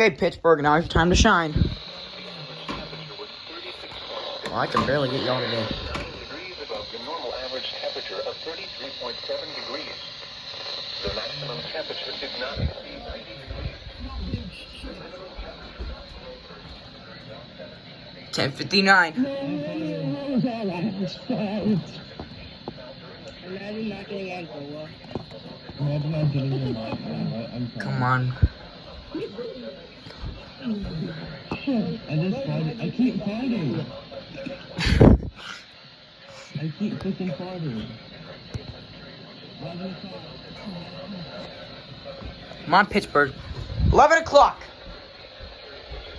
Okay, Pittsburgh, now it's your time to shine. Well, I can barely get y'all today. 9 degrees above the normal average temperature of 33.7 degrees. The maximum temperature did not exceed 90 degrees. 10:59. Imagine not getting ankle. Imagine not getting your mind. I'm sorry. Come on. I just farted. I keep farting. I keep freaking farting. Come on, Pittsburgh. 11 o'clock.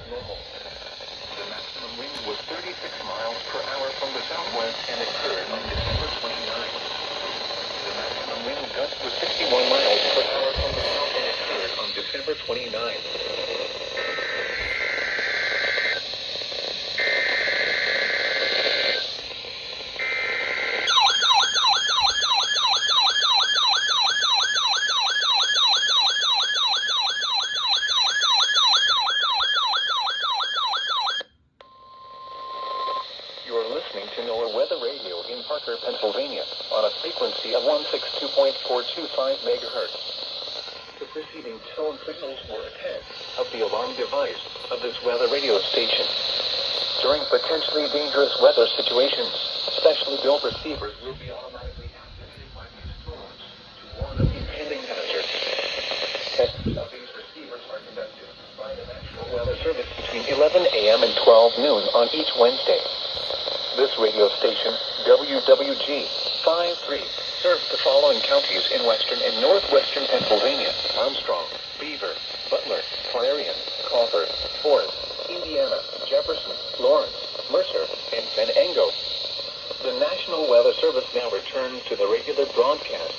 Normal. The maximum wind was 36 miles per hour from the southwest and occurred on December 29. The maximum wind gust was 61 miles per hour from the south and occurred on December 29. You are listening to NOAA Weather Radio in Parker, Pennsylvania, on a frequency of 162.425 megahertz. The preceding tone signals were a test of the alarm device of this weather radio station. During potentially dangerous weather situations, specially built receivers will be automatically activated by these storms to warn of impending hazards. Tests of these receivers are conducted by the National Weather Service between 11 a.m. and 12 noon on each Wednesday. This radio station, WWG53, serves the following counties in western and northwestern Pennsylvania: Armstrong, Beaver, Butler, Clarion, Crawford, Forest, Indiana, Jefferson, Lawrence, Mercer, and Venango. The National Weather Service now returns to the regular broadcast